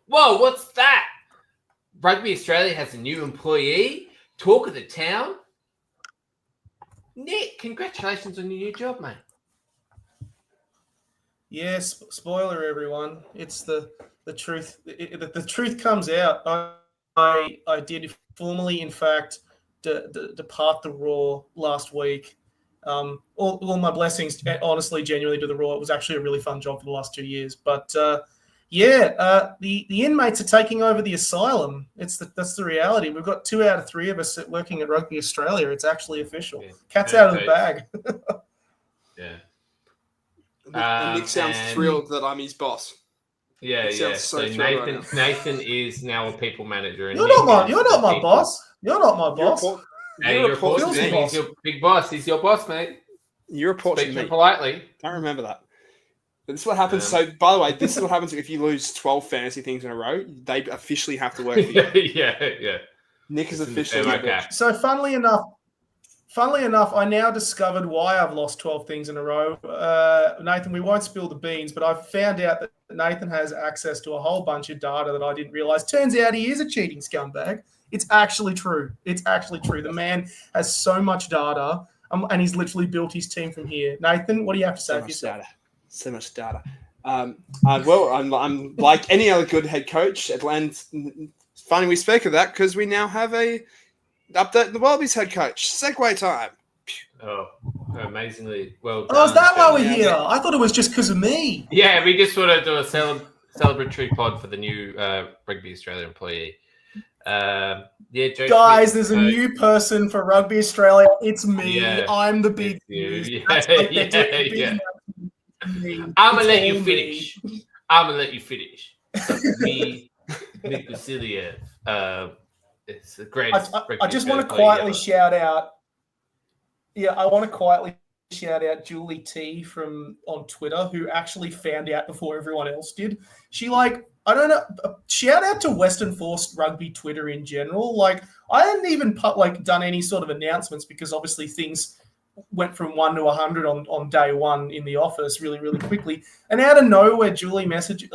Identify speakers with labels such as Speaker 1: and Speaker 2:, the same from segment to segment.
Speaker 1: Whoa, what's that? Rugby Australia has a new employee. Talk of the town. Nick, congratulations on your new job, mate.
Speaker 2: Yes, spoiler, everyone. It's the truth. The truth comes out. I did formally, in fact, depart the Raw last week. All my blessings, honestly, genuinely, to the Raw. It was actually a really fun job for the last 2 years. But the inmates are taking over the Asylum. That's the reality. We've got 2 out of 3 of us working at Rugby Australia. It's actually official. Yeah. Cat's out of the bag.
Speaker 1: Yeah.
Speaker 3: And Nick sounds thrilled that I'm his boss.
Speaker 1: Yeah. So Nathan is now a people manager. And
Speaker 2: you're not my boss. You're not my boss.
Speaker 1: You're he's your big boss. He's your boss, mate.
Speaker 3: You report to me
Speaker 1: politely.
Speaker 3: Don't remember that. But this is what happens. So, by the way, this is what happens if you lose 12 fantasy things in a row. They officially have to work for you.
Speaker 1: yeah.
Speaker 3: Nick is officially
Speaker 2: okay. So, funnily enough, I now discovered why I've lost 12 things in a row. Nathan, we won't spill the beans, but I've found out that Nathan has access to a whole bunch of data that I didn't realize. Turns out he is a cheating scumbag. It's actually true. The man has so much data, and he's literally built his team from here. Nathan, what do you have to say for yourself?
Speaker 3: So much data. Well, I'm like any other good head coach. And funny we speak of that because we now have a update the Wallabies head coach. Segue time.
Speaker 1: Oh, amazingly well done.
Speaker 2: Oh, is that why we're here? I thought it was just because of me.
Speaker 1: Yeah, we just want to do a celebratory pod for the new Rugby Australia employee.
Speaker 2: Guys, there's a new person for Rugby Australia. It's me. Yeah, I'm the big news.
Speaker 1: Yeah. I'm gonna let you finish. Me, Nick Vasiliev. It's the greatest.
Speaker 2: I just want to quietly shout out. Yeah, I want to quietly shout out Julie T on Twitter, who actually found out before everyone else did. She I don't know. Shout out to Western Force Rugby Twitter in general. I hadn't even done any sort of announcements because obviously things went from 1 to 100 on day one in the office really, really quickly. And out of nowhere, Julie messages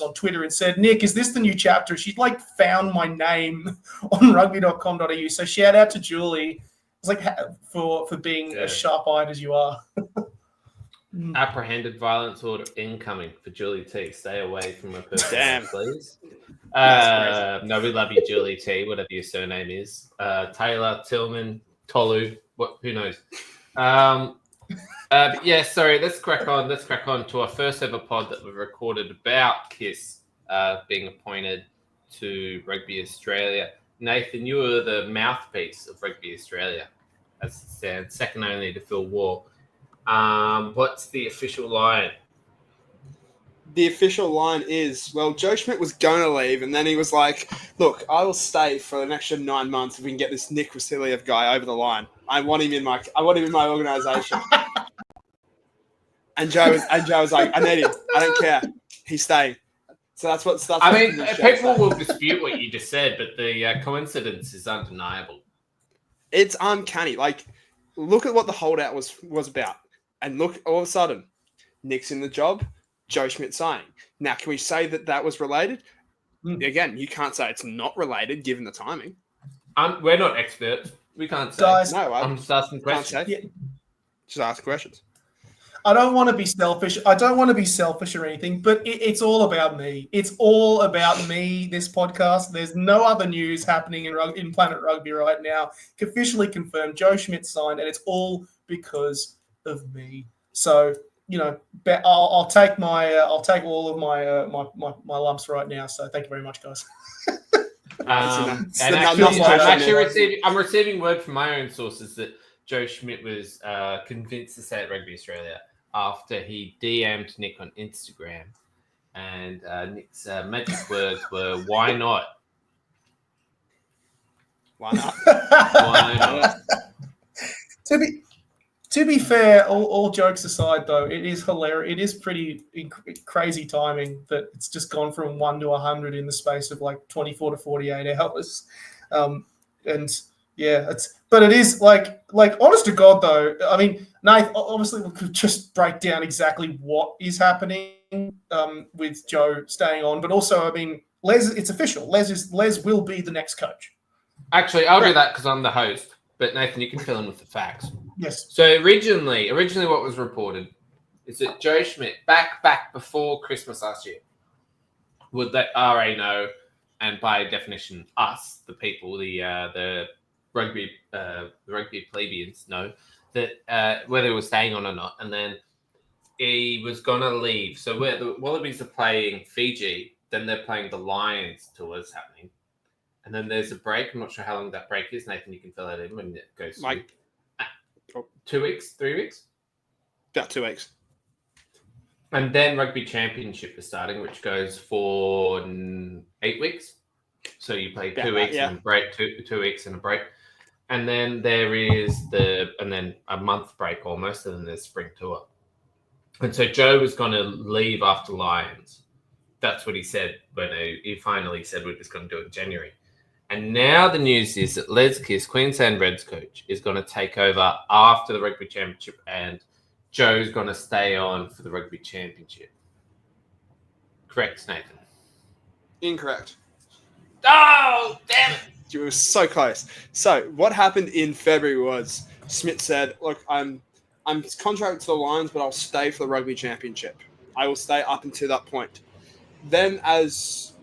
Speaker 2: on Twitter and said, Nick, is this the new chapter? She'd found my name on rugby.com.au. So shout out to Julie. It's for being as sharp-eyed as you are.
Speaker 1: Apprehended violence order incoming for Julie T. Stay away from her person, please. No, we love you, Julie T. Whatever your surname is. Taylor, Tillman, Tolu. Who knows? Sorry. Let's crack on. Let's crack on to our first ever pod that we've recorded about Kiss being appointed to Rugby Australia. Nathan, you were the mouthpiece of Rugby Australia, as it stands, second only to Phil Waugh. What's the official line?
Speaker 3: The official line is, well, Joe Schmidt was going to leave, and then he was like, look, I will stay for an extra 9 months if we can get this Nick Vasiliev guy over the line. I want him in my organisation. and Joe was like, I need him. I don't care. He's staying. So that's what.
Speaker 1: People will dispute what you just said, but the coincidence is undeniable.
Speaker 3: It's uncanny. Look at what the holdout was about, and look, all of a sudden, Nick's in the job. Joe Schmidt signing. Now, can we say that was related? Again, you can't say it's not related given the timing.
Speaker 1: We're not experts. We can't say.
Speaker 2: Guys,
Speaker 1: I'm just asking questions.
Speaker 3: Just ask questions.
Speaker 2: I don't want to be selfish. Or anything, but it's all about me. It's all about me, this podcast. There's no other news happening in Planet Rugby right now. Officially confirmed. Joe Schmidt signed, and it's all because of me. So, I'll take all of my lumps right now. So thank you very much, guys.
Speaker 1: I'm receiving word from my own sources that Joe Schmidt was convinced to stay at Rugby Australia after he DM'd Nick on Instagram, and Nick's magic words were, "Why not?
Speaker 3: Why not?
Speaker 1: Why not?"
Speaker 2: To be fair, all jokes aside, though, it is hilarious. It is pretty crazy timing that it's just gone from 1 to 100 in the space of 24 to 48 hours. But it is honest to God, though. I mean, Nath, obviously we could just break down exactly what is happening with Joe staying on, but also, I mean, Les, it's official. Les will be the next coach.
Speaker 1: Actually, I'll do that because I'm the host. But Nathan, you can fill in with the facts.
Speaker 2: Yes.
Speaker 1: So originally what was reported is that Joe Schmidt, back before Christmas last year, would let RA know, and by definition, us, the people, the rugby plebeians, know that whether he was staying on or not, and then he was gonna leave. So where the Wallabies are playing Fiji, then they're playing the Lions tours happening. And then there's a break. I'm not sure how long that break is. Nathan, you can fill that in when it goes through. 2 weeks, 3 weeks?
Speaker 3: About 2 weeks.
Speaker 1: And then Rugby Championship is starting, which goes for 8 weeks. So you play 2 weeks and break, 2 weeks and a break. And then there is and then a month break almost, and then there's spring tour. And so Joe was going to leave after Lions. That's what he said when he finally said we're just going to do it in January. And now the news is that Les Kiss, Queensland Reds coach, is going to take over after the Rugby Championship, and Joe's going to stay on for the Rugby Championship. Correct, Nathan?
Speaker 3: Incorrect.
Speaker 1: Oh, damn it!
Speaker 3: You were so close. So what happened in February was Smith said, look, I'm contracted to the Lions, but I'll stay for the Rugby Championship. I will stay up until that point. Then as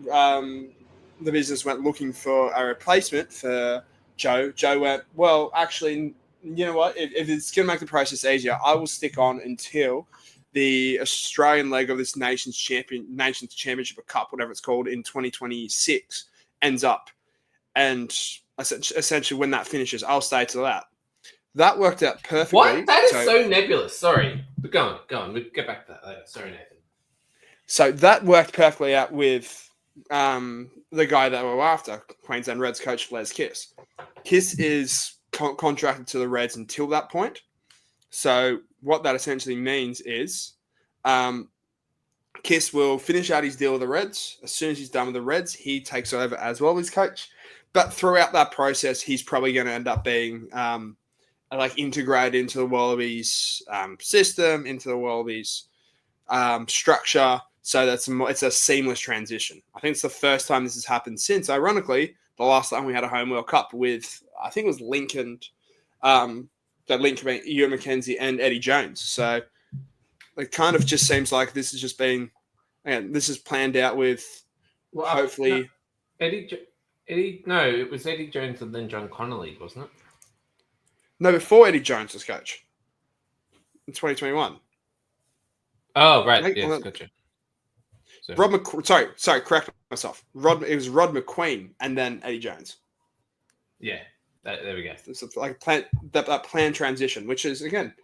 Speaker 3: the business went looking for a replacement for Joe went, well, actually, you know what? If it's going to make the process easier, I will stick on until the Australian leg of this Nations Championship or Cup, whatever it's called, in 2026 ends up. And essentially when that finishes, I'll stay to that. That worked out perfectly.
Speaker 1: What? That is so nebulous. Sorry. But go on. We'll get back to that later. Sorry, Nathan.
Speaker 3: So that worked perfectly out with the guy that we're after, Queensland Reds coach Les Kiss. Kiss is contracted to the Reds until that point. So what that essentially means is Kiss will finish out his deal with the Reds. As soon as he's done with the Reds, he takes over as Wallabies coach. But throughout that process, he's probably going to end up being integrated into the Wallabies system, into the Wallabies structure. So it's a seamless transition. I think it's the first time this has happened since, ironically, the last time we had a home World Cup with, I think it was Lincoln, Ewan McKenzie and Eddie Jones. So it kind of just seems like this has just been, this is planned out with hopefully.
Speaker 1: No, it was Eddie Jones and then John Connolly, wasn't it?
Speaker 3: No, before Eddie Jones was coach in 2021.
Speaker 1: Oh, right. Yes, gotcha.
Speaker 3: Sorry, correct myself. It was Rod McQueen and then Eddie Jones.
Speaker 1: Yeah, there we go.
Speaker 3: It's like that planned transition, which is, again,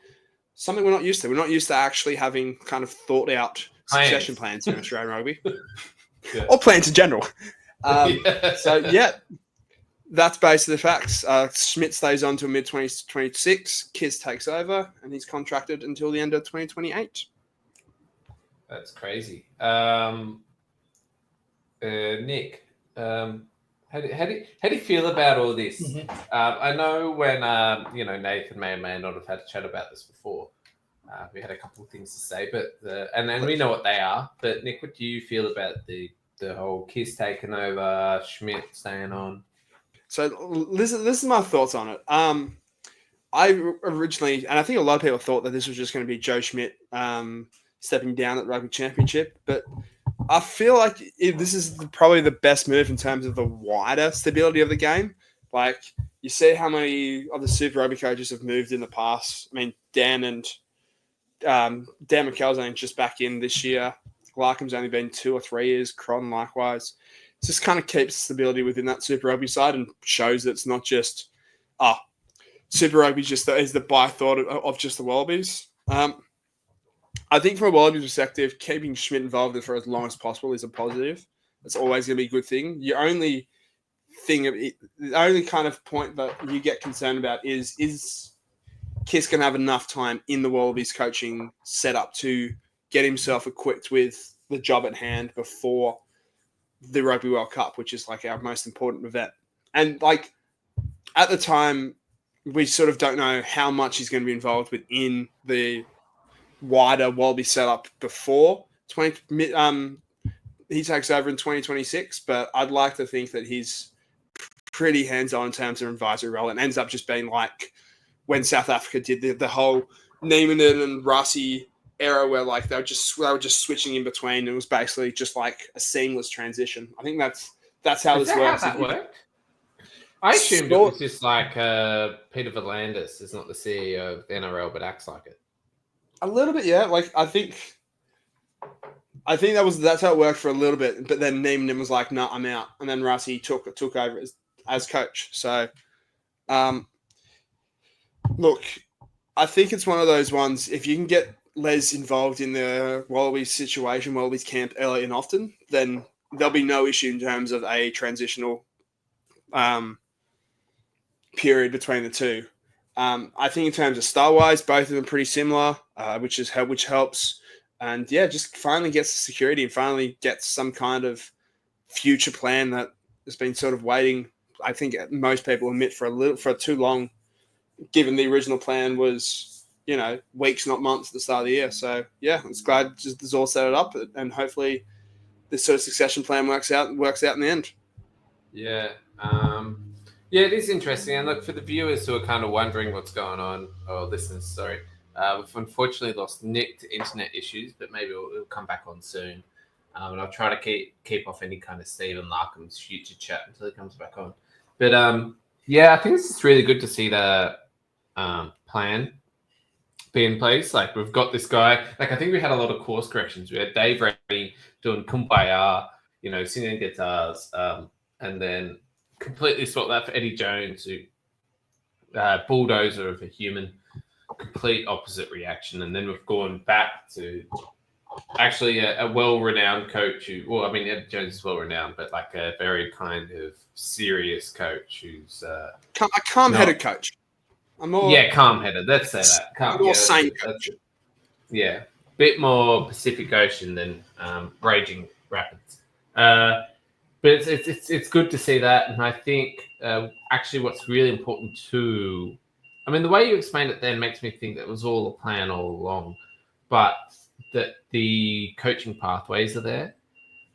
Speaker 3: something we're not used to. We're not used to actually having kind of thought out succession plans in Australian rugby.
Speaker 1: Yeah.
Speaker 3: Or plans in general. So, yeah, that's basically the facts. Schmidt stays on until mid-2026. Kiss takes over, and he's contracted until the end of 2028.
Speaker 1: That's crazy. Nick, how do you feel about all this?
Speaker 2: Mm-hmm.
Speaker 1: I know when Nathan may or may not have had a chat about this before. We had a couple of things to say, but and we know what they are. But Nick, what do you feel about the whole Kiss taking over, Schmidt staying on?
Speaker 3: So this is my thoughts on it. I originally, and I think a lot of people thought that this was just going to be Joe Schmidt stepping down at the Rugby Championship, but I feel like this is probably the best move in terms of the wider stability of the game. Like, you see how many of the Super Rugby coaches have moved in the past. I mean, Dan McKell's only just back in this year. Larkham's only been 2 or 3 years. Cron likewise. It just kind of keeps stability within that Super Rugby side and shows that it's not just Super Rugby is the bythought of just the Wallabies. I think from a Wallabies perspective, keeping Schmidt involved for as long as possible is a positive. It's always going to be a good thing. The only kind of point that you get concerned about is Kiss going to have enough time in the Wallabies coaching setup to get himself equipped with the job at hand before the Rugby World Cup, which is like our most important event. And like at the time, we sort of don't know how much he's going to be involved within the wider Wallaby setup before he takes over in 2026, but I'd like to think that he's pretty hands-on in terms of advisory role and ends up just being like when South Africa did the whole Neiman and Rassi era where like they were just switching in between. It was basically just like a seamless transition. I think that's how this works.
Speaker 1: How that worked? I assumed it was just like Peter Volandis is not the CEO of the NRL, but acts like it.
Speaker 3: A little bit, yeah. Like I think that's how it worked for a little bit, but then Neiman was like, "No, I'm out," and then Rassi took over as coach. So, look, I think it's one of those ones. If you can get Les involved in the Wallabies situation, Wallabies camp early and often, then there'll be no issue in terms of a transitional period between the two. I think in terms of style-wise, both of them are pretty similar, which helps. And yeah, just finally gets the security and finally gets some kind of future plan that has been sort of waiting. I think most people admit for too long, given the original plan was, weeks, not months at the start of the year. So yeah, I'm just glad there's all set it up and hopefully this sort of succession plan works out in the end.
Speaker 1: Yeah. Yeah, it is interesting. And look, for the viewers who are kind of wondering what's going on, or listeners, sorry, we've unfortunately lost Nick to internet issues, but maybe it'll come back on soon. And I'll try to keep off any kind of Stephen Larkham's future chat until he comes back on. But yeah, I think it's just really good to see the plan be in place. Like we've got this guy. Like I think we had a lot of course corrections. We had Dave Reddy doing Kumbaya, singing guitars, and then completely swapped that for Eddie Jones, who bulldozer of a human, complete opposite reaction. And then we've gone back to actually a well-renowned coach who, Eddie Jones is well-renowned, but like a very kind of serious coach who's
Speaker 3: a calm-headed coach.
Speaker 1: Calm-headed. Let's say that.
Speaker 3: More sane coach.
Speaker 1: Yeah, bit more Pacific Ocean than Raging Rapids. But it's good to see that, and I think actually what's really important too. The way you explained it then makes me think that it was all a plan all along, but that the coaching pathways are there.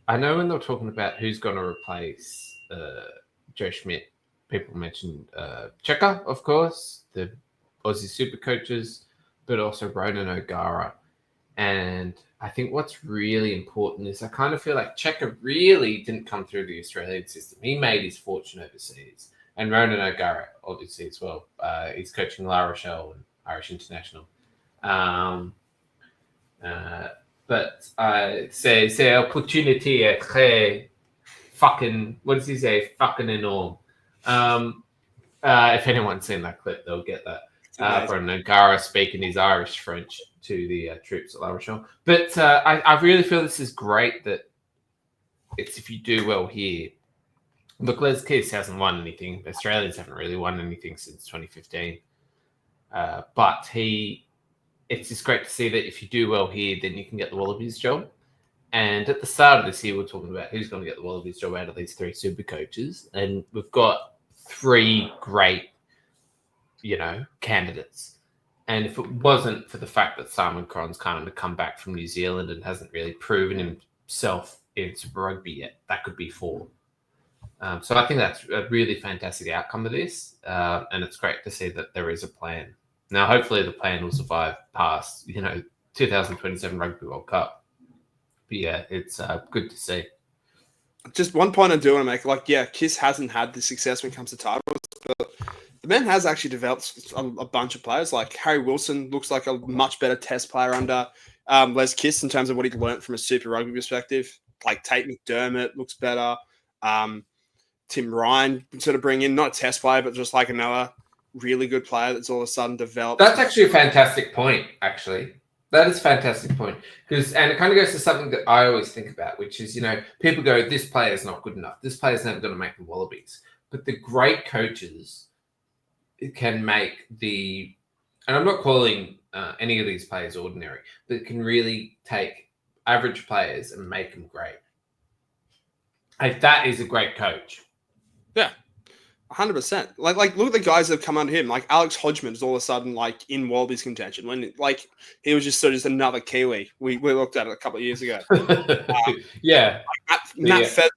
Speaker 1: I know when they're talking about who's going to replace Joe Schmidt, people mentioned Checker, of course, the Aussie super coaches, but also Ronan O'Gara. And I think what's really important is I kind of feel like Checker really didn't come through the Australian system. He made his fortune overseas. And Ronan O'Gara, obviously, as well. He's coaching La Rochelle and Irish International. But c'est opportunity est très fucking, what does he say? Fucking enormous. If anyone's seen that clip, they'll get that. Ronan O'Gara speaking his Irish French to the troops at La Rochelle. But I really feel this is great that it's if you do well here. Look, Les Kiss hasn't won anything. Australians haven't really won anything since 2015. But it's just great to see that if you do well here, then you can get the Wallabies job. And at the start of this year, we're talking about who's going to get the Wallabies job out of these three super coaches. And we've got three great, candidates. And if it wasn't for the fact that Simon Cron's kind of come back from New Zealand and hasn't really proven himself in Super Rugby yet, that could be four. So I think that's a really fantastic outcome of this. And it's great to see that there is a plan. Now, hopefully the plan will survive past, 2027 Rugby World Cup. But yeah, it's good to see.
Speaker 3: Just one point I do want to make, Kiss hasn't had the success when it comes to titles, but the man has actually developed a bunch of players. Like Harry Wilson looks like a much better test player under Les Kiss in terms of what he learned from a Super Rugby perspective. Like Tate McDermott looks better. Tim Ryan sort of bring in, not a test player, but just like another really good player that's all of a sudden developed.
Speaker 1: That's actually a fantastic point, actually. That is a fantastic point. And it kind of goes to something that I always think about, which is, people go, this player is not good enough. This player is never going to make the Wallabies. But the great coaches can make and I'm not calling any of these players ordinary, but can really take average players and make them great. That is a great coach.
Speaker 3: Yeah. 100%. Like look at the guys that have come under him. Like Alex Hodgman is all of a sudden like in Wallabies contention when like he was just sort of just another Kiwi. We looked at it a couple of years ago.
Speaker 1: Yeah,
Speaker 3: Matt Feather,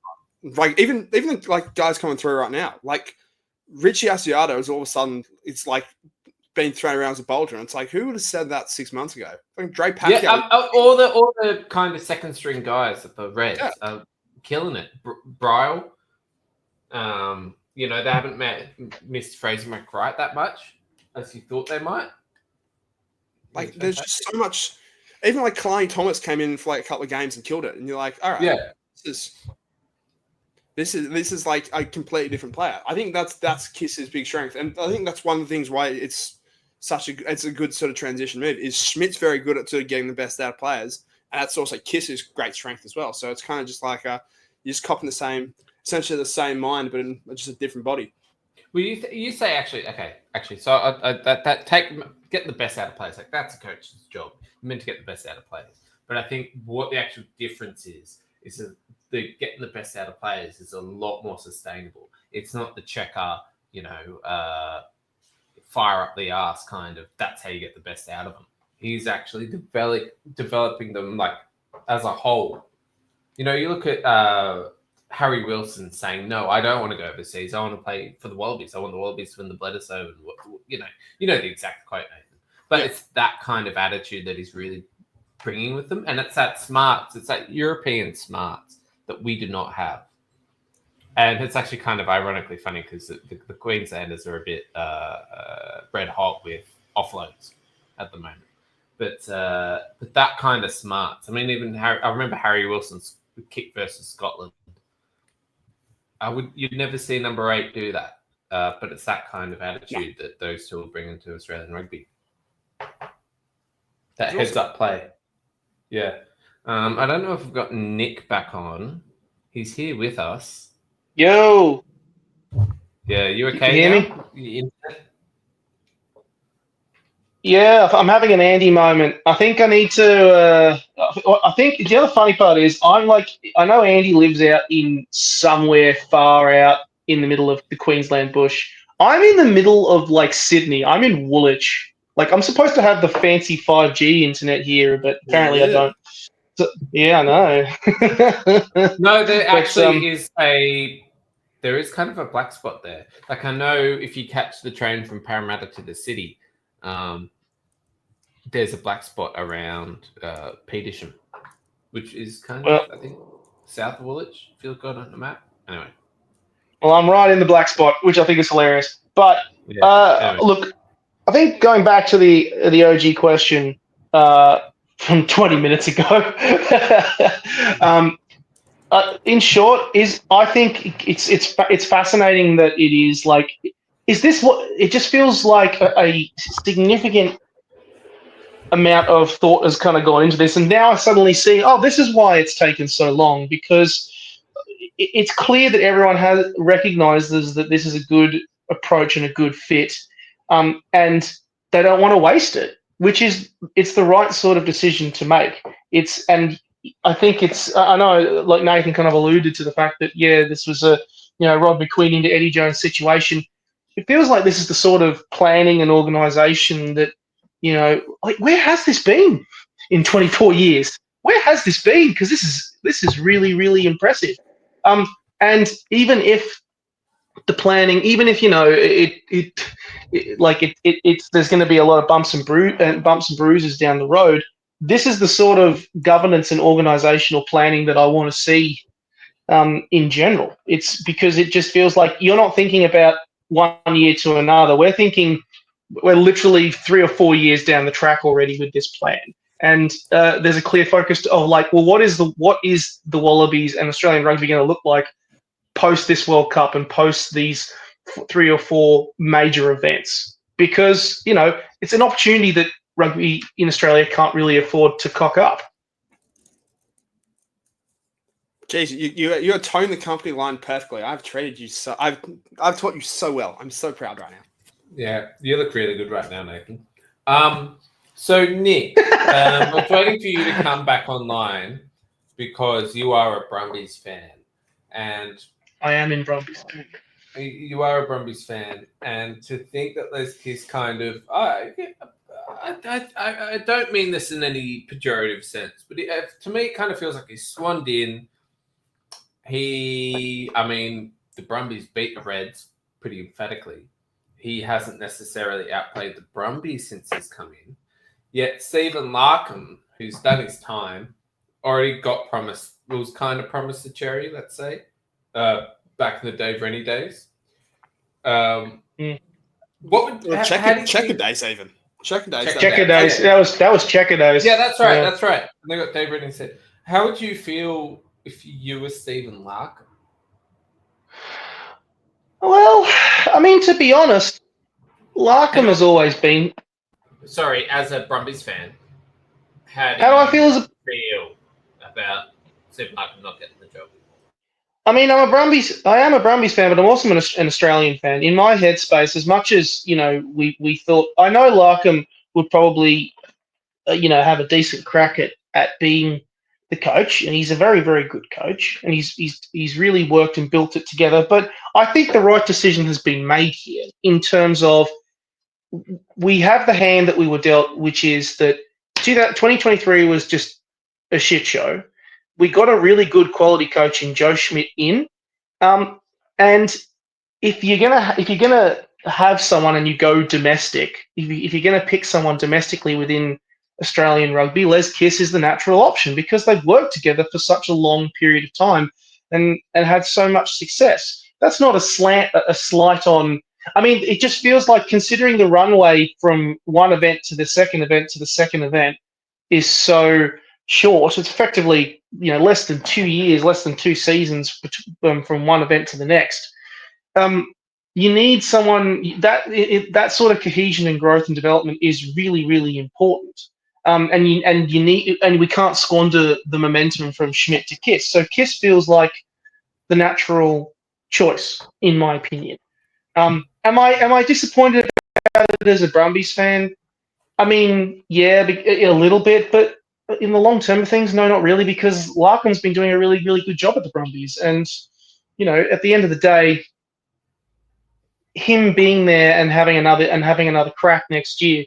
Speaker 3: like even like guys coming through right now, like Richie Asiata is all of a sudden it's like being thrown around as a bolter. And it's like who would have said that 6 months ago? Like Dre Pacquiao.
Speaker 1: Yeah, all the kind of second string guys at the Reds are killing it. Bryle. You know, they haven't missed Fraser McWright that much as you thought they might.
Speaker 3: Like, there's just so much. Even like Kalani Thomas came in for like a couple of games and killed it, and you're like, all right, this is like a completely different player. I think that's Kiss's big strength, and I think that's one of the things why it's a good sort of transition move. Is Schmidt's very good at sort of getting the best out of players, and that's also Kiss's great strength as well. So it's kind of just like you're just copying essentially the same mind, but in just a different body.
Speaker 1: Well, you say actually. So get the best out of players. Like that's a coach's job. You're meant to get the best out of players. But I think what the actual difference is that the getting the best out of players is a lot more sustainable. It's not the checker, fire up the ass kind of. That's how you get the best out of them. He's actually developing them like as a whole. You look at Harry Wilson saying, "No, I don't want to go overseas. I want to play for the Wallabies. I want the Wallabies to win the Bledisloe." And you know the exact quote, Nathan. But it's that kind of attitude that he's really bringing with them, and it's that smarts. It's that European smarts that we do not have. And it's actually kind of ironically funny because the Queenslanders are a bit red hot with offloads at the moment. But that kind of smarts. I mean, even I remember Harry Wilson's kick versus Scotland. You'd never see number 8 do that, but it's that kind of attitude that those two will bring into Australian rugby. That heads-up play. Yeah. I don't know if we've got Nick back on. He's here with us.
Speaker 4: Yo.
Speaker 1: Yeah, you okay?
Speaker 4: Can you hear
Speaker 1: me?
Speaker 4: Yeah, I'm having an Andy moment. I think I need to. I think the other funny part is I know Andy lives out in somewhere far out in the middle of the Queensland bush. I'm in the middle of like Sydney. I'm in Woolwich. Like I'm supposed to have the fancy 5G internet here, but apparently I don't. So, yeah, I know.
Speaker 1: No, there there is kind of a black spot there. Like I know if you catch the train from Parramatta to the city. There's a black spot around Petersham, which is kind of, I think, south of Woolwich, if you look on the map. Anyway.
Speaker 4: Well, I'm right in the black spot, which I think is hilarious. But, look, I think going back to the OG question from 20 minutes ago, in short, I think it's fascinating that it is like, is this what it just feels like a significant amount of thought has kind of gone into this, and now I suddenly see, this is why it's taken so long, because it's clear that everyone recognizes that this is a good approach and a good fit, and they don't want to waste it, it's the right sort of decision to make. I think I know, like Nathan kind of alluded to the fact that this was a Rod McQueen into Eddie Jones situation. It feels like this is the sort of planning and organisation that, like where has this been in 24 years? Where has this been? Because this is really, really impressive. And even if the planning, even if there's going to be a lot of bumps and bruises down the road, this is the sort of governance and organisational planning that I want to see in general. It's because it just feels like you're not thinking about 1 year to another. We're literally 3 or 4 years down the track already with this plan, and there's a clear focus of like, well, what is the Wallabies and Australian rugby going to look like post this World Cup and post these 3 or 4 major events? Because it's an opportunity that rugby in Australia can't really afford to cock up.
Speaker 3: Jeez, you toned the company line perfectly. I've treated you so. I've taught you so well. I'm so proud right now.
Speaker 1: Yeah, you look really good right now, Nathan. So Nick, I was waiting for you to come back online because you are a Brumbies fan, and
Speaker 4: I am in Brumbies too.
Speaker 1: you are a Brumbies fan, and to think that Les Kiss kind of, I don't mean this in any pejorative sense, but to me, it kind of feels like he's swanned in. The Brumbies beat the Reds pretty emphatically. He hasn't necessarily outplayed the Brumbies since he's come in. Yet Stephen Larkham, who's done his time, already was kind of promised the cherry, let's say, back in the Dave Rennie days. What would
Speaker 3: checker days even? Checker days.
Speaker 4: Checker days. That was checker days.
Speaker 1: Yeah, that's right. Yeah. That's right. And they got Dave Rennie said. How would you feel if you were Stephen Larkham?
Speaker 4: Well, I mean, to be honest, Larkham has always been.
Speaker 1: Sorry, as a Brumbies fan, how do
Speaker 4: I feel
Speaker 1: about Stephen Larkham not getting the job?
Speaker 4: I mean, I am a Brumbies fan, but I'm also an Australian fan. In my headspace, as much as we thought, I know Larkham would probably, have a decent crack at being the coach, and he's a very, very good coach, and he's really worked and built it together. But I think the right decision has been made here in terms of we have the hand that we were dealt, which is that 2023 was just a shit show. We got a really good quality coach in Joe Schmeal in, and if you're gonna have someone and you go domestic, if you're gonna pick someone domestically within Australian rugby, Les Kiss is the natural option because they've worked together for such a long period of time and had so much success. That's not a slight on. I mean, it just feels like considering the runway from one event to the second event to the second event is so short. It's effectively less than 2 years, less than 2 seasons from one event to the next. You need someone that sort of cohesion and growth and development is really, really important. And we can't squander the momentum from Schmidt to Kiss. So Kiss feels like the natural choice, in my opinion. Am I disappointed about it as a Brumbies fan? I mean, yeah, a little bit, but in the long term of things, no, not really, because Larkham's been doing a really, really good job at the Brumbies, and at the end of the day, him being there and having another crack next year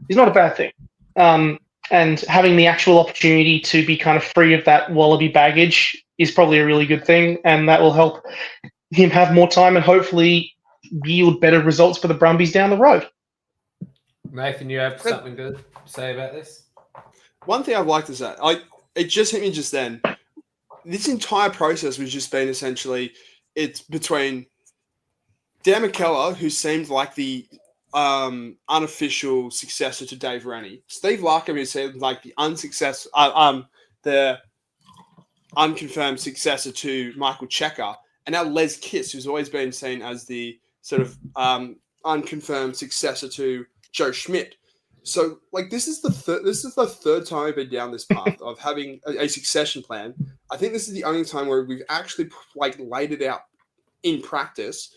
Speaker 4: is not a bad thing. And having the actual opportunity to be kind of free of that Wallaby baggage is probably a really good thing, and that will help him have more time and hopefully yield better results for the Brumbies down the road.
Speaker 1: Nathan, you have something to say about this?
Speaker 3: One thing I'd like to say, it just hit me just then. This entire process was just been essentially, it's between Dan McKellar, who seemed like the unofficial successor to Dave Rennie, Steve Larkham, who seemed like the unconfirmed successor to Michael Checker, and now Les Kiss, who's always been seen as the sort of unconfirmed successor to Joe Schmidt. So, this is the third time I've been down this path of having a succession plan. I think this is the only time where we've actually laid it out in practice.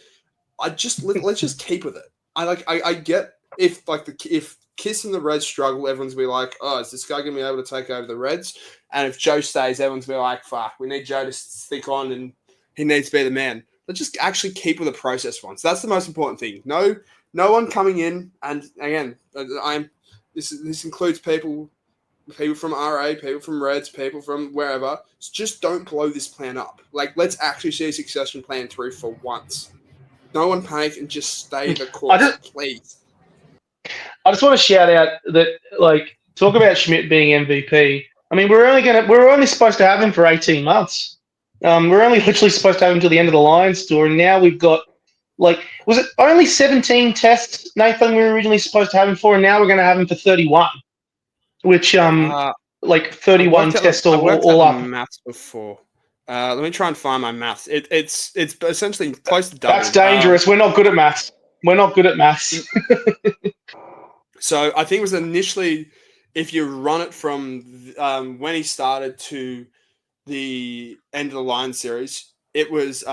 Speaker 3: Let's just keep with it. I get if Kiss and the Reds struggle, everyone's be like, oh, is this guy gonna be able to take over the Reds? And if Joe stays, everyone's be like, fuck, we need Joe to stick on and he needs to be the man. Let's just actually keep with the process once. That's the most important thing. No one coming in, and again, this includes people from RA, people from Reds, people from wherever. Just don't blow this plan up. Let's actually see a succession plan through for once. No one panic and just stay the course, please.
Speaker 4: I just want to shout out that, talk about Schmidt being MVP. I mean, we're only supposed to have him for 18 months. We're only literally supposed to have him until the end of the Lions tour, and now we've got, was it only 17 tests, Nathan, we were originally supposed to have him for, and now we're going to have him for 31, which, 31 tests all up.
Speaker 3: Maths before. Let me try and find my maths. It's essentially close to double.
Speaker 4: That's dangerous. We're not good at maths.
Speaker 3: So I think it was initially, if you run it from when he started to the end of the Lions series, it was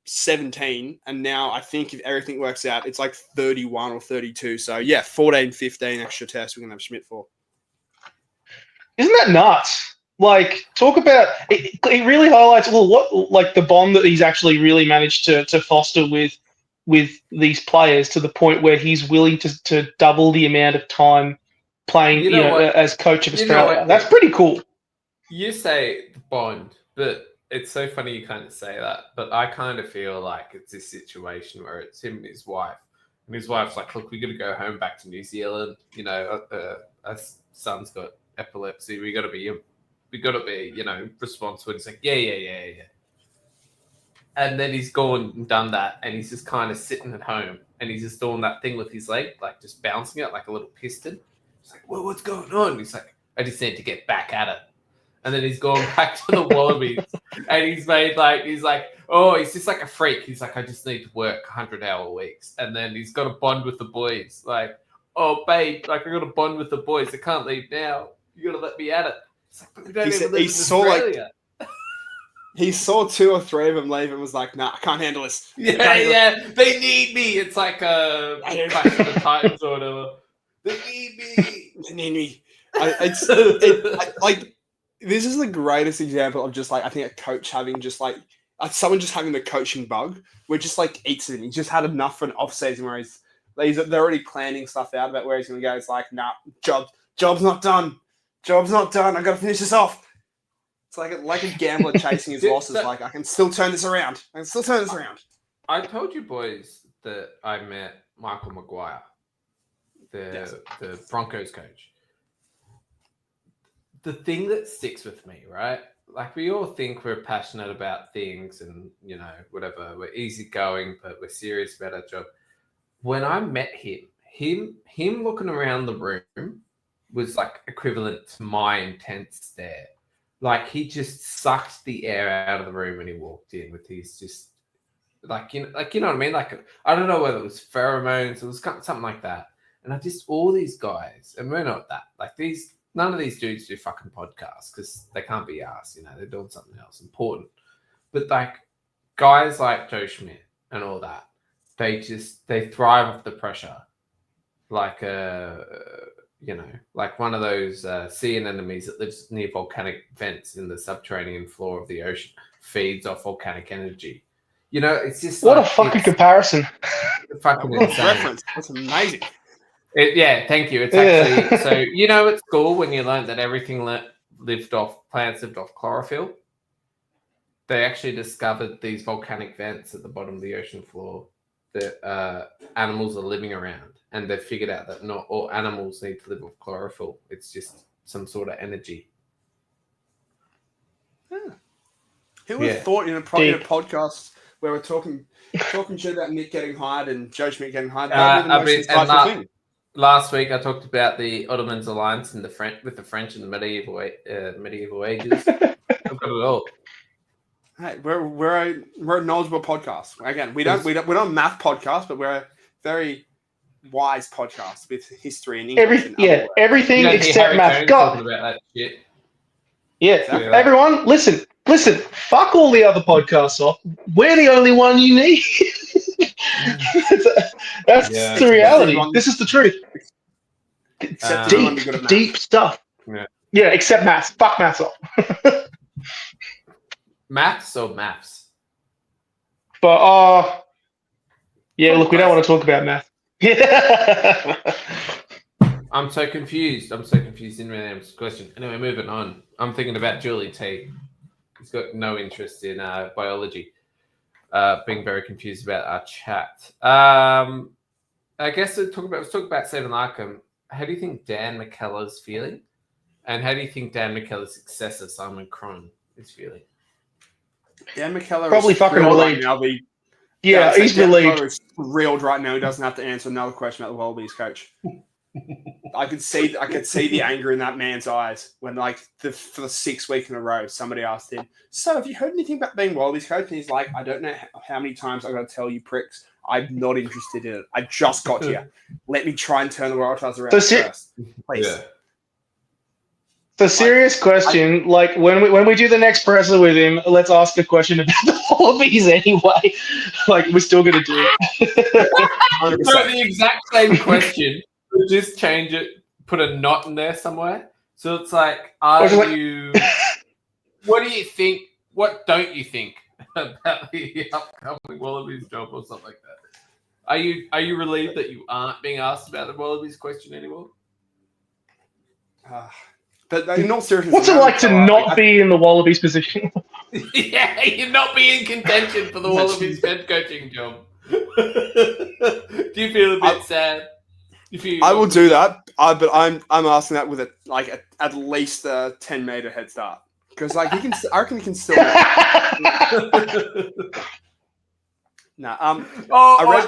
Speaker 3: 17, and now I think if everything works out, it's 31 or 32. So yeah, 14, 15 extra tests we're gonna have Schmidt for.
Speaker 4: Isn't that nuts? Talk about it. It really highlights what the bond that he's actually really managed to foster with with these players to the point where he's willing to double the amount of time playing, as coach of Australia. That's pretty cool.
Speaker 1: You say bond, but it's so funny you kind of say that. But I kind of feel like it's this situation where it's him and his wife. And his wife's like, look, we got to go home back to New Zealand. Our son's got epilepsy. We got to be, responsible. He's like, yeah. And then he's gone and done that. And he's just kind of sitting at home. And he's just doing that thing with his leg, like just bouncing it like a little piston. He's like, well, what's going on? And he's like, I just need to get back at it. And then he's gone back to the Wallabies. And he's just like a freak. He's like, I just need to work 100-hour weeks. And then he's got to bond with the boys. Like, oh, babe, like I got to bond with the boys. I can't leave now. You got to let me at it. It's like, but we don't even live in Australia.
Speaker 3: He saw 2 or 3 of them leave and was like, nah, I can't handle this.
Speaker 1: Yeah. They need me. It's like Clash of the Titans or whatever. They need me.
Speaker 3: This is the greatest example of just like, I think a coach having just like someone just having the coaching bug where just like eats it. He's just had enough for an off season where they're already planning stuff out about where he's going to go. It's like, nah, job's not done. Job's not done. I got to finish this off. It's like a gambler chasing his losses. Like, I can still turn this around.
Speaker 1: I told you boys that I met Michael Maguire, the Broncos coach. The thing that sticks with me, right? Like, we all think we're passionate about things and, whatever. We're easygoing, but we're serious about our job. When I met him looking around the room was like equivalent to my intense stare. Like, he just sucked the air out of the room when he walked in with his just like, you know what I mean? Like, I don't know whether it was pheromones, it was something like that. And all these guys, and we're not that, like none of these dudes do fucking podcasts because they can't be asked, they're doing something else important. But like guys like Joe Schmeal and all that, they thrive off the pressure. Like like one of those sea anemones that lives near volcanic vents in the subterranean floor of the ocean, feeds off volcanic energy. It's just
Speaker 4: what a fucking comparison.
Speaker 1: Fucking insane.
Speaker 3: Reference. That's amazing.
Speaker 1: Thank you. It's actually so at school when you learned that everything plants lived off chlorophyll. They actually discovered these volcanic vents at the bottom of the ocean floor that animals are living around, and they've figured out that not all animals need to live off chlorophyll. It's just some sort of energy.
Speaker 3: Yeah. Who would have thought in a podcast where we're talking shit about Nick getting hired and Joe Schmidt getting hired?
Speaker 1: Last week I talked about the Ottoman's alliance with the French in the medieval ages. I've got it all.
Speaker 3: Hey, we're a knowledgeable podcast. Again, we're not a math podcast, but we're a very wise podcast with history and English.
Speaker 4: Everything except math. God.
Speaker 1: About that shit.
Speaker 4: Yeah, everyone, listen. Fuck all the other podcasts off. We're the only one you need. That's the reality. This is the truth. Deep stuff. Yeah, except maths. Fuck maths off.
Speaker 1: Maths or maths?
Speaker 4: But look, we don't want to talk about math.
Speaker 1: I'm so confused. Didn't really answer the question. Anyway, moving on. I'm thinking about Julie T. He's got no interest in biology. Being very confused about our chat. I guess let's talk about Stephen Larkham. How do you think Dan McKellar's feeling? And how do you think Dan McKellar's successor, Simon Cron, is feeling?
Speaker 3: Dan McKellar
Speaker 4: probably
Speaker 3: is
Speaker 4: fucking relieved.
Speaker 3: Right now.
Speaker 4: He's relieved.
Speaker 3: Is thrilled right now. He doesn't have to answer another question about the Wallabies coach. I could see the anger in that man's eyes when, like, for the 6th week in a row, somebody asked him, "So, have you heard anything about being Wallabies coach?" And he's like, "I don't know how many times I've got to tell you pricks. I'm not interested in it. I just got here. Let me try and turn the Waratahs around first, please." Yeah.
Speaker 4: The serious question, like when we do the next presser with him, let's ask a question about the Wallabies anyway. Like, we're still going to do it.
Speaker 1: So the exact same question, we'll just change it, put a knot in there somewhere. So it's like, what do you think? What don't you think about the upcoming Wallabies job or something like that? Are you relieved that you aren't being asked about the Wallabies question anymore?
Speaker 3: But in all seriousness,
Speaker 4: What's it like to not be in the Wallabies position?
Speaker 1: Yeah, you're not being in contention for the Wallabies head coaching job. Do you feel a bit sad?
Speaker 3: I will do that, but I'm asking that with at least a 10-meter head start because like he can. I reckon he can still.
Speaker 1: Do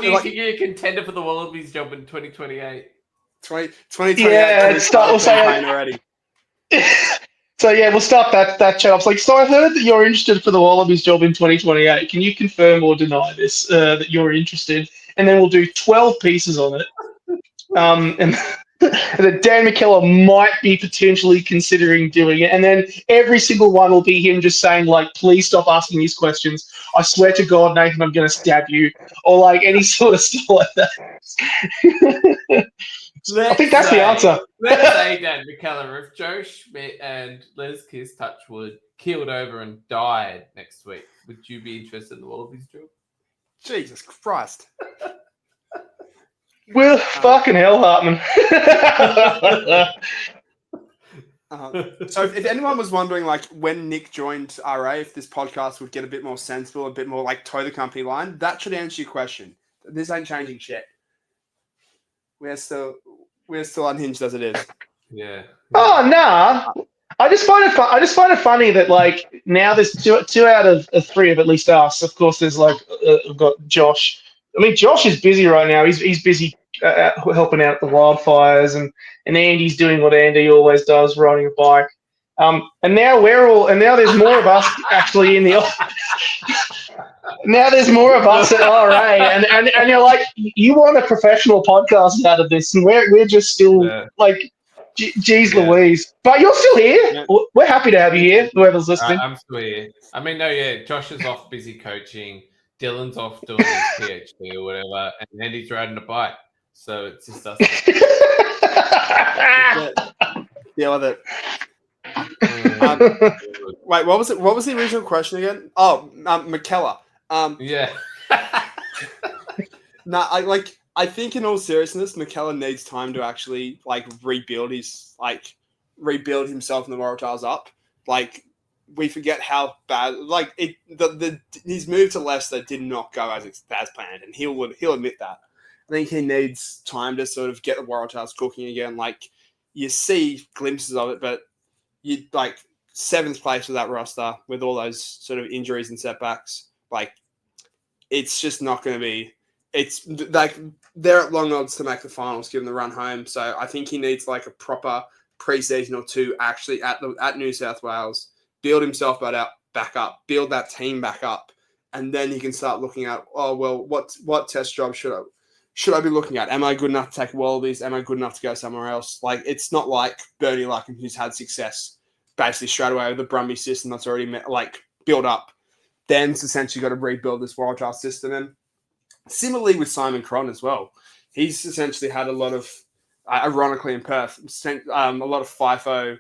Speaker 1: you think you're a contender for the Wallabies job in 2028?
Speaker 3: 2028.
Speaker 4: Yeah, we'll say
Speaker 3: already.
Speaker 4: So yeah, we'll start that chat. I was like, so I heard that you're interested for the Wallabies job in 2028. Can you confirm or deny this that you're interested? And then we'll do 12 pieces on it. And that Dan McKellar might be potentially considering doing it. And then every single one will be him just saying, like, please stop asking these questions. I swear to God, Nathan, I'm going to stab you. Or, like, any sort of stuff like that. I think that's the answer.
Speaker 1: Let's say, Dan McKellar, if Joe Schmeal and Les Kiss Touchwood keeled over and died next week, would you be interested in the Wallabies job?
Speaker 3: Jesus Christ.
Speaker 4: Well, fucking hell, Hartman.
Speaker 3: So if anyone was wondering, like, when Nick joined RA, if this podcast would get a bit more sensible, a bit more, like, toe the company line, that should answer your question. This ain't changing shit. We're still unhinged as it is.
Speaker 1: Yeah.
Speaker 4: Oh, nah. I just find it funny that, like, now there's two out of three of at least us. Of course, there's, like, we've got Josh. I mean, Josh is busy right now. He's busy helping out the wildfires, and Andy's doing what Andy always does, riding a bike. And now there's more of us actually in the office. Now there's more of us at RA, and you're like, you want a professional podcast out of this, and we're just still like, geez Louise. But you're still here. Yeah. We're happy to have you here, whoever's listening.
Speaker 1: I'm still here. I mean, no, yeah, Josh is off busy coaching. Dylan's off doing his PhD or whatever, and Andy's riding a bike. So it's just us.
Speaker 3: Yeah, with it. Wait, what was it? What was the original question again? Oh, McKellar.
Speaker 1: Yeah.
Speaker 3: I think in all seriousness, McKellar needs time to actually rebuild himself and the Waratahs up. Like, we forget how bad his move to Leicester did not go as planned, and he'll admit that. I think he needs time to sort of get the Waratahs cooking again. Like, you see glimpses of it, but you seventh place with that roster with all those sort of injuries and setbacks. Like, it's just not going to be. It's like they're at long odds to make the finals, given the run home. So I think he needs like a proper preseason or two actually at New South Wales, build himself back up, build that team back up, and then he can start looking at, what test job should I be looking at? Am I good enough to take Wallabies? Am I good enough to go somewhere else? Like, it's not like Bernie Luckham, who's had success basically straight away with the Brumby system that's already built up. Dan's essentially got to rebuild this Waratah system. And similarly with Simon Cron as well. He's essentially had a lot of, ironically in Perth, a lot of FIFO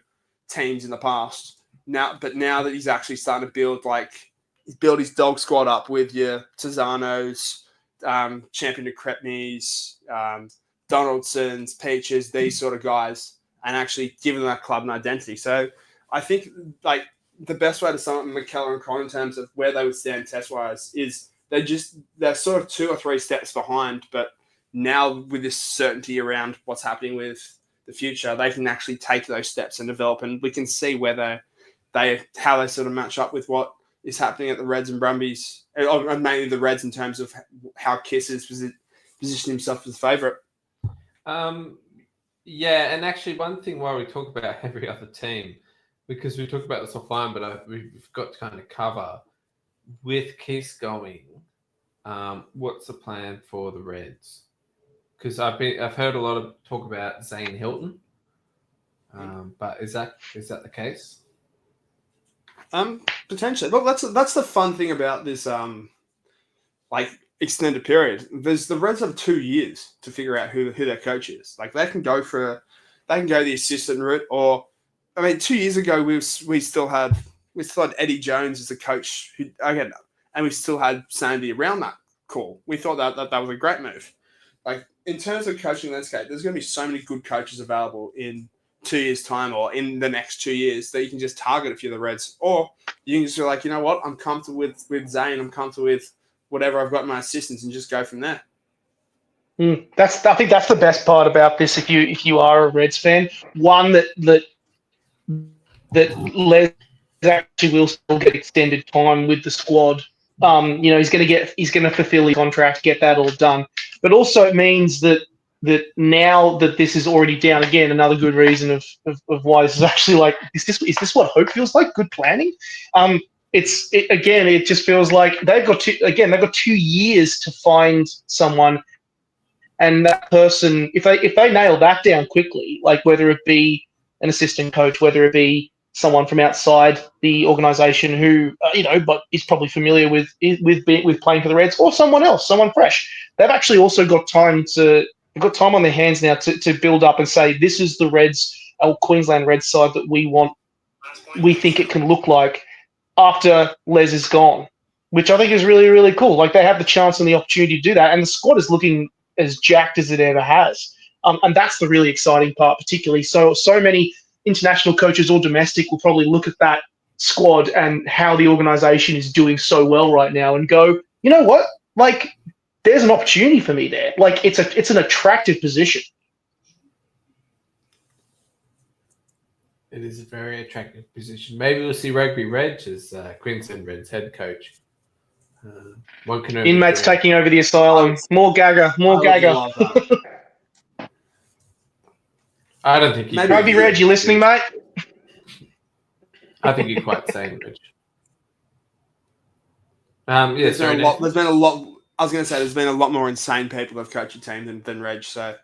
Speaker 3: teams in the past. Now that he's actually starting to build his dog squad up with your Tizanos, Champion of Crepneys, Donaldsons, Peaches, these sort of guys, and actually giving that club an identity. So I think the best way to sum up McKellar and Cron in terms of where they would stand test-wise is they're sort of 2 or 3 steps behind, but now with this certainty around what's happening with the future, they can actually take those steps and develop, and we can see whether how they sort of match up with what is happening at the Reds and Brumbies, or mainly the Reds in terms of how Kiss is positioning himself as a favourite.
Speaker 1: Yeah, and actually one thing while we talk about every other team, because we talked about this offline, but we've got to kind of cover with Kiss going. What's the plan for the Reds? Because I've heard a lot of talk about Zane Hilton, but is that the case?
Speaker 3: Potentially. Well, that's the fun thing about this extended period. The Reds have 2 years to figure out who their coach is. Like, they can go the assistant route, or 2 years ago we still had Eddie Jones as a coach and we still had Sandy around that cool. We thought that was a great move. Like, in terms of coaching landscape, there's going to be so many good coaches available in 2 years' time or in the next 2 years that you can just target a few of the Reds. Or you can just be like, you know what, I'm comfortable with Zane, I'm comfortable with whatever I've got in my assistants, and just go from there.
Speaker 4: I think that's the best part about this. If you are a Reds fan, one that Les actually will still get extended time with the squad. He's going to fulfill his contract, get that all done. But also it means that now that this is already down again, another good reason of why this is actually like, is this what hope feels like? Good planning. It just feels like they've got 2 years to find someone. And that person, if they nail that down quickly, like whether it be an assistant coach, whether it be someone from outside the organisation who but is probably familiar with playing for the Reds, or someone else, someone fresh, they've actually also got time on their hands now to build up and say, this is the Reds, our Queensland Reds side that we think it can look like after Les is gone, which I think is really, really cool. Like, they have the chance and the opportunity to do that, and the squad is looking as jacked as it ever has. And that's the really exciting part, particularly. So many international coaches or domestic will probably look at that squad and how the organisation is doing so well right now and go, you know what? Like, there's an opportunity for me there. Like, it's an attractive position.
Speaker 1: It is a very attractive position. Maybe we'll see Rugby Reg as Queensland Reds head coach.
Speaker 4: Inmates taking over the asylum. More GAGR. More GAGR.
Speaker 1: I don't think you
Speaker 4: Rugby Reg, you listening, mate?
Speaker 1: I think you're quite sane, Reg.
Speaker 3: There's been a lot. I was going to say there's been a lot more insane people that have coached your team than Reg, so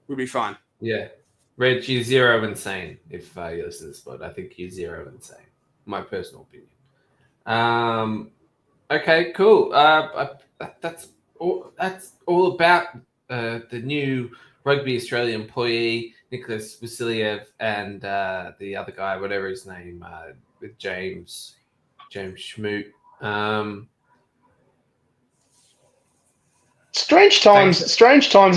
Speaker 3: we'll be fine.
Speaker 1: Yeah. Reg, you're zero insane if you listen to this, but I think you're zero insane. My personal opinion. Okay, cool. That's all about the new Rugby Australia employee, Nicholas Vasiliev, and the other guy, whatever his name, with James Schmeal.
Speaker 4: Strange times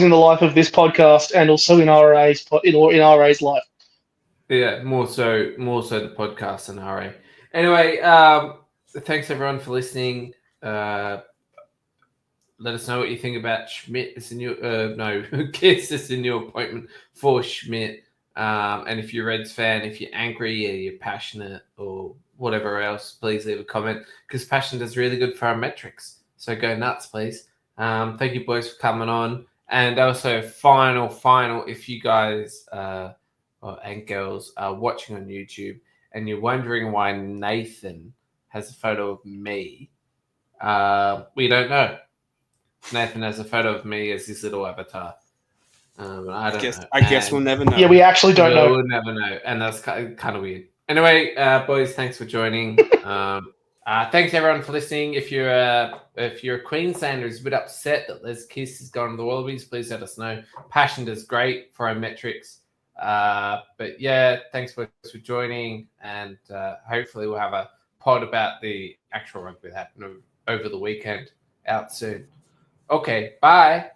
Speaker 4: in the life of this podcast, and also in RA's life.
Speaker 1: Yeah, more so the podcast than RA. Anyway, thanks everyone for listening. Let us know what you think about Schmidt. It's a new Kiss is a new appointment for Schmidt. And if you're a Reds fan, if you're angry or you're passionate or whatever else, please leave a comment, because passion is really good for our metrics. So go nuts, please. Thank you, boys, for coming on. And also, final, if you guys and girls are watching on YouTube and you're wondering why Nathan has a photo of me, we don't know. Nathan has a photo of me as his little avatar. I
Speaker 3: guess we'll never know.
Speaker 4: Yeah, we actually don't know.
Speaker 1: We'll never know, and that's kind of weird. Anyway, boys, thanks for joining. Thanks everyone for listening. If you're a Queenslander who's a bit upset that Les Kiss has gone to the Wallabies, please let us know. Passion does great for our metrics. But yeah, thanks for joining, and hopefully we'll have a pod about the actual rugby that happened over the weekend out soon. Okay, bye.